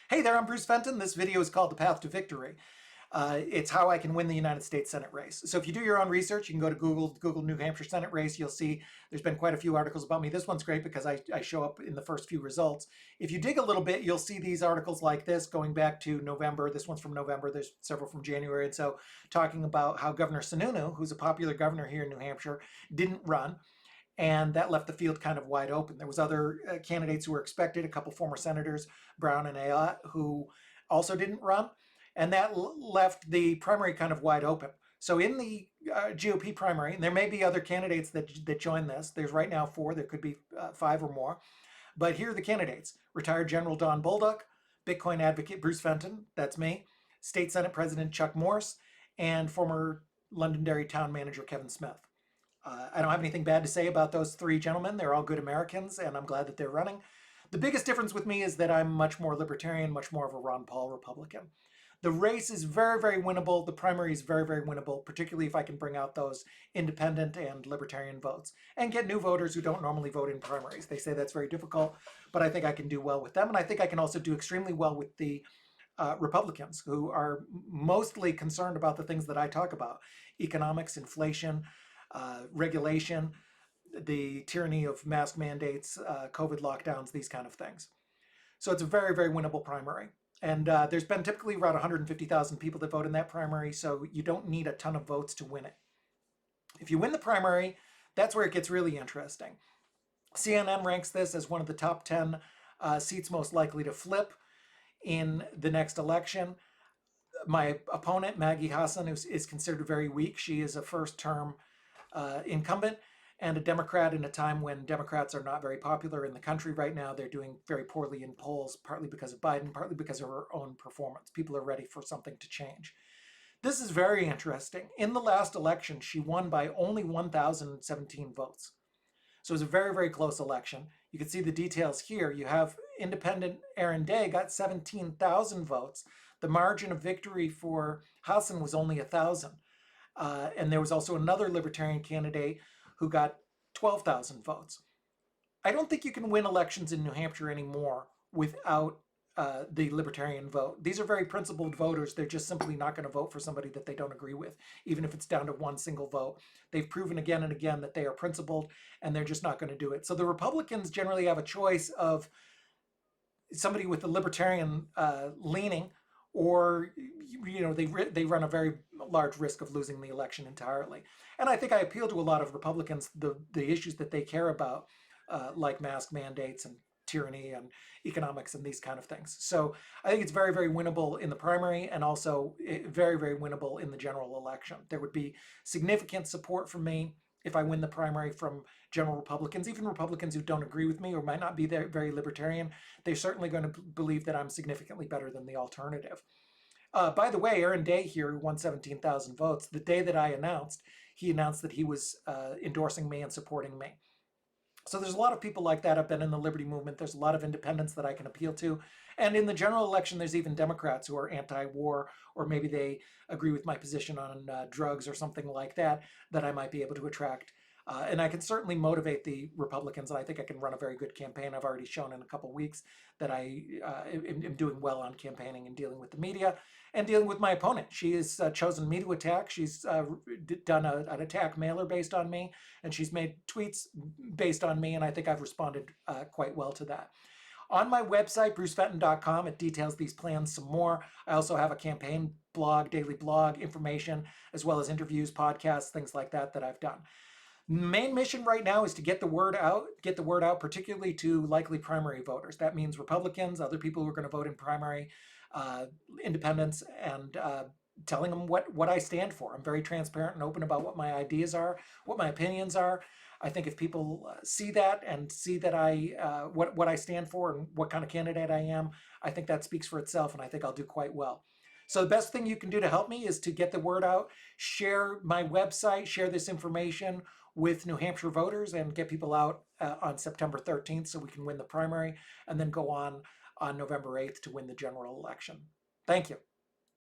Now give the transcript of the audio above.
Hey there, I'm Bruce Fenton. This video is called The Path to Victory. It's how I can win the United States Senate race. So if you do your own research, you can go to Google New Hampshire Senate race. You'll see there's been quite a few articles about me. This one's great because I show up in the first few results. If you dig a little bit, you'll see these articles like this going back to November. This one's from November. There's several from January. And so talking about how Governor Sununu, who's a popular governor here in New Hampshire, didn't run. And that left the field kind of wide open. There was other candidates who were expected, a couple former senators, Brown and Ayotte, who also didn't run, and that left the primary kind of wide open. So in the GOP primary, and there may be other candidates that join this. There's right now 4. There could be 5 or more. But here are the candidates. Retired General Don Bolduc, Bitcoin advocate Bruce Fenton, that's me, State Senate President Chuck Morse, and former Londonderry town manager Kevin Smith. I don't have anything bad to say about those 3 gentlemen. They're all good Americans, and I'm glad that they're running. The biggest difference with me is that I'm much more libertarian, much more of a Ron Paul Republican. The race is very, very winnable. The primary is very, very winnable, particularly if I can bring out those independent and libertarian votes and get new voters who don't normally vote in primaries. They say that's very difficult, but I think I can do well with them, and I think I can also do extremely well with the Republicans, who are mostly concerned about the things that I talk about: economics, inflation, regulation, the tyranny of mask mandates, COVID lockdowns, these kind of things. So it's a very, very winnable primary. And there's been typically around 150,000 people that vote in that primary, so you don't need a ton of votes to win it. If you win the primary, that's where it gets really interesting. CNN ranks this as one of the top 10 seats most likely to flip in the next election. My opponent, Maggie Hassan, is considered very weak. She is a first-term incumbent and a Democrat in a time when Democrats are not very popular in the country right now. They're doing very poorly in polls, partly because of Biden, partly because of her own performance. People are ready for something to change. This is very interesting. In the last election, she won by only 1,017 votes. So it was a very, very close election. You can see the details here. You have independent Aaron Day got 17,000 votes. The margin of victory for Hassan was only 1,000. And there was also another libertarian candidate who got 12,000 votes. I don't think you can win elections in New Hampshire anymore without the libertarian vote. These are very principled voters. They're just simply not going to vote for somebody that they don't agree with, even if it's down to one single vote. They've proven again and again that they are principled, and they're just not going to do it. So the Republicans generally have a choice of somebody with a libertarian leaning, or they run a very large risk of losing the election entirely. And I think I appeal to a lot of Republicans, the issues that they care about, like mask mandates and tyranny and economics and these kind of things. So I think it's very, very winnable in the primary, and also very, very winnable in the general election. There would be significant support from me if I win the primary from general Republicans, even Republicans who don't agree with me or might not be very libertarian. They're certainly going to believe that I'm significantly better than the alternative. By the way, Aaron Day here, who won 17,000 votes, the day that I announced, he announced that he was endorsing me and supporting me. So there's a lot of people like that. I've been in the liberty movement. There's a lot of independents that I can appeal to. And in the general election, there's even Democrats who are anti-war, or maybe they agree with my position on drugs or something like that, that I might be able to attract. And I can certainly motivate the Republicans, and I think I can run a very good campaign. I've already shown in a couple weeks that I am doing well on campaigning and dealing with the media and dealing with my opponent. She has chosen me to attack. She's done an attack mailer based on me, and she's made tweets based on me, and I think I've responded quite well to that. On my website, brucefenton.com, it details these plans some more. I also have a campaign blog, daily blog, information, as well as interviews, podcasts, things like that I've done. Main mission right now is to get the word out, particularly to likely primary voters. That means Republicans, other people who are going to vote in primary, independents, and telling them what I stand for. I'm very transparent and open about what my ideas are, what my opinions are. I think if people see that and see that what I stand for and what kind of candidate I am, I think that speaks for itself, and I think I'll do quite well. So the best thing you can do to help me is to get the word out, share my website, share this information with New Hampshire voters, and get people out on September 13th so we can win the primary, and then go on November 8th to win the general election. Thank you.